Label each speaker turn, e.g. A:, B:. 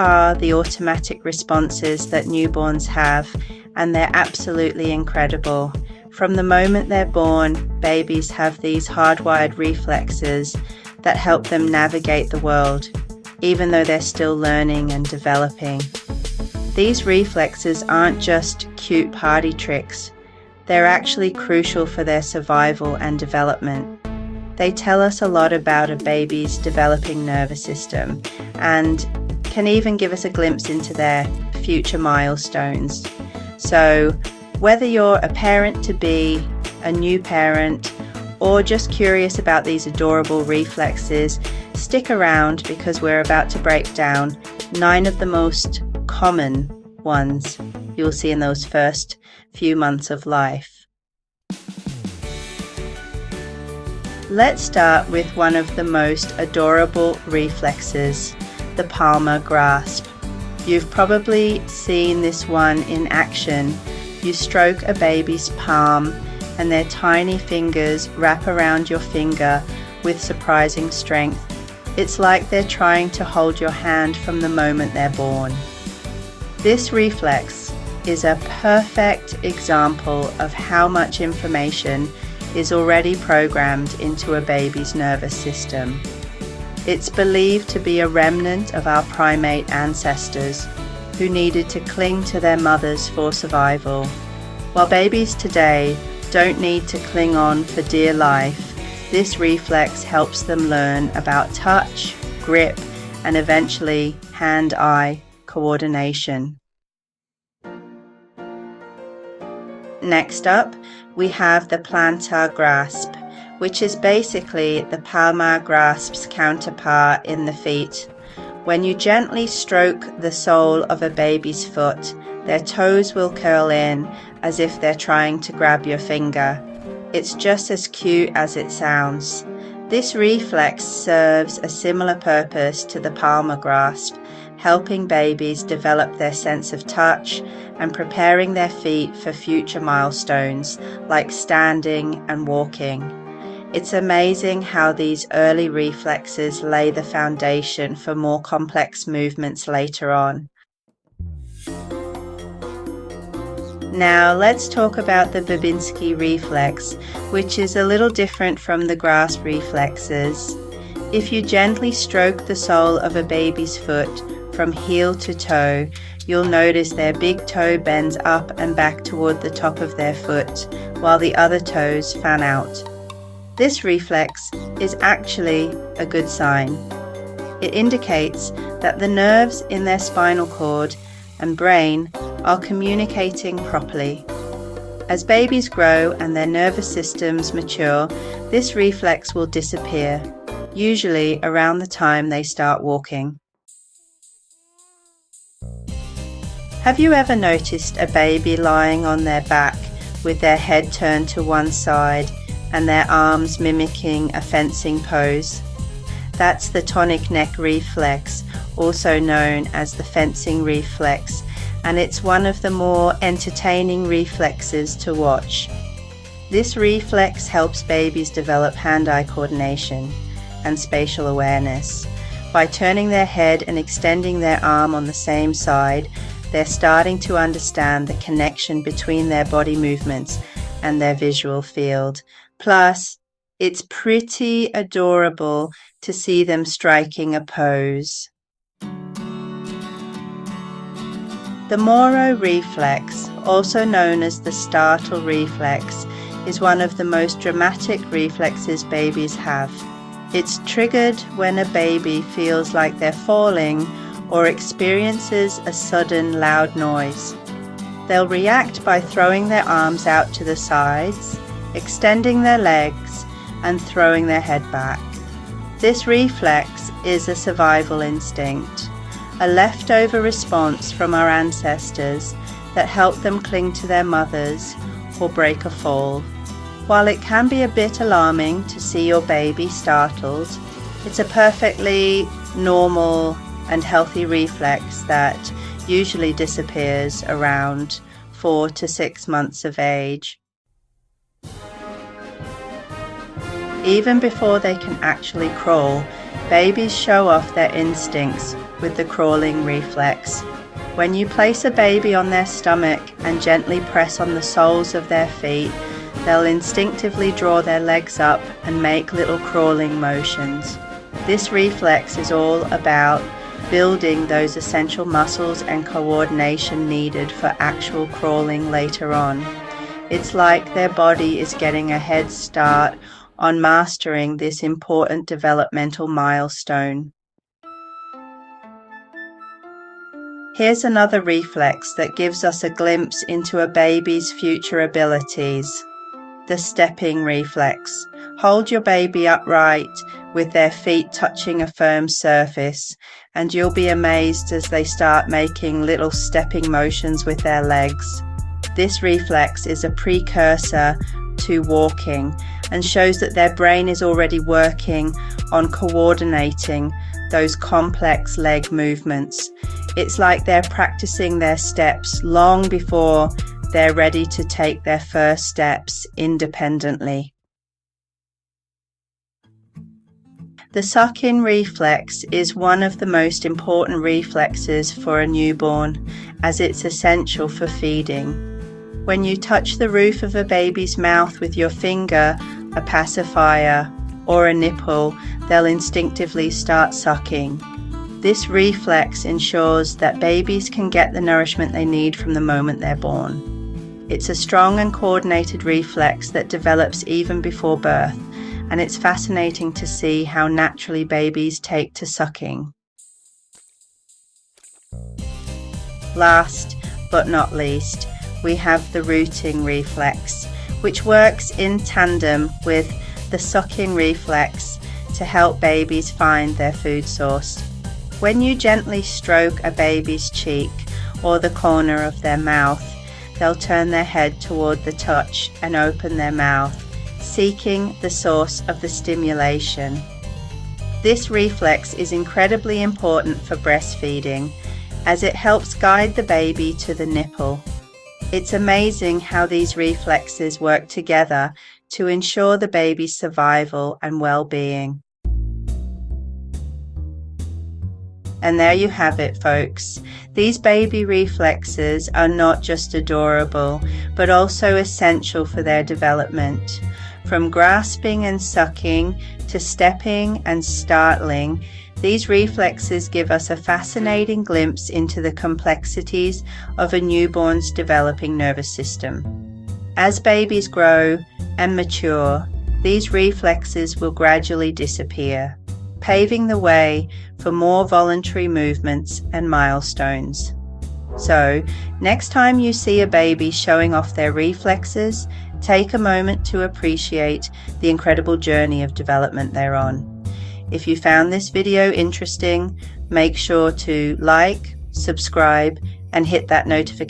A: are the automatic responses that newborns have, and they're absolutely incredible. From the moment they're born, babies have these hardwired reflexes that help them navigate the world, even though they're still learning and developing. These reflexes aren't just cute party tricks. They're actually crucial for their survival and development. They tell us a lot about a baby's developing nervous system and can even give us a glimpse into their future milestones. So whether you're a parent-to-be, a new parent, or just curious about these adorable reflexes, stick around because we're about to break down 9 of the most common ones you'll see in those first few months of life. Let's start with one of the most adorable reflexes, the Palmar grasp. You've probably seen this one in action. You stroke a baby's palm and their tiny fingers wrap around your finger with surprising strength. It's like they're trying to hold your hand from the moment they're born. This reflex is a perfect example of how much information is already programmed into a baby's nervous system. It's believed to be a remnant of our primate ancestors who needed to cling to their mothers for survival. While babies today don't need to cling on for dear life, this reflex helps them learn about touch, grip, and eventually hand-eye coordination. Next up, we have the plantar grasp, which is basically the Palmar grasp's counterpart in the feet. When you gently stroke the sole of a baby's foot, their toes will curl in as if they're trying to grab your finger. It's just as cute as it sounds. This reflex serves a similar purpose to the Palmar grasp, helping babies develop their sense of touch and preparing their feet for future milestones like standing and walking. It's amazing how these early reflexes lay the foundation for more complex movements later on. Now let's talk about the Babinski reflex, which is a little different from the grasp reflexes. If you gently stroke the sole of a baby's foot from heel to toe, you'll notice their big toe bends up and back toward the top of their foot, while the other toes fan out. This reflex is actually a good sign. It indicates that the nerves in their spinal cord and brain are communicating properly. As babies grow and their nervous systems mature, this reflex will disappear, usually around the time they start walking. Have you ever noticed a baby lying on their back with their head turned to one side and their arms mimicking a fencing pose? That's the tonic neck reflex, also known as the fencing reflex, and it's one of the more entertaining reflexes to watch. This reflex helps babies develop hand-eye coordination and spatial awareness. By turning their head and extending their arm on the same side, they're starting to understand the connection between their body movements and their visual field. Plus, it's pretty adorable to see them striking a pose. The Moro reflex, also known as the startle reflex, is one of the most dramatic reflexes babies have. It's triggered when a baby feels like they're falling or experiences a sudden loud noise. They'll react by throwing their arms out to the sides, extending their legs, and throwing their head back. This reflex is a survival instinct, a leftover response from our ancestors that helped them cling to their mothers or break a fall. While it can be a bit alarming to see your baby startled, it's a perfectly normal and healthy reflex that usually disappears around 4 to 6 months of age. Even before they can actually crawl, babies show off their instincts with the crawling reflex. When you place a baby on their stomach and gently press on the soles of their feet, they'll instinctively draw their legs up and make little crawling motions. This reflex is all about building those essential muscles and coordination needed for actual crawling later on. It's like their body is getting a head start on mastering this important developmental milestone. Here's another reflex that gives us a glimpse into a baby's future abilities. The stepping reflex. Hold your baby upright with their feet touching a firm surface, and you'll be amazed as they start making little stepping motions with their legs. This reflex is a precursor to walking and shows that their brain is already working on coordinating those complex leg movements. It's like they're practicing their steps long before they're ready to take their first steps independently. The suck-in reflex is one of the most important reflexes for a newborn, as it's essential for feeding. When you touch the roof of a baby's mouth with your finger, a pacifier, or a nipple, they'll instinctively start sucking. This reflex ensures that babies can get the nourishment they need from the moment they're born. It's a strong and coordinated reflex that develops even before birth, and it's fascinating to see how naturally babies take to sucking. Last but not least, we have the rooting reflex, which works in tandem with the suck-in reflex to help babies find their food source. When you gently stroke a baby's cheek or the corner of their mouth, they'll turn their head toward the touch and open their mouth, seeking the source of the stimulation. This reflex is incredibly important for breastfeeding, as it helps guide the baby to the nipple. It's amazing how these reflexes work together to ensure the baby's survival and well-being. And there you have it, folks. These baby reflexes are not just adorable, but also essential for their development. From grasping and sucking to stepping and startling, these reflexes give us a fascinating glimpse into the complexities of a newborn's developing nervous system. As babies grow and mature, these reflexes will gradually disappear, paving the way for more voluntary movements and milestones. So, next time you see a baby showing off their reflexes, take a moment to appreciate the incredible journey of development they're on. If you found this video interesting, make sure to like, subscribe, and hit that notification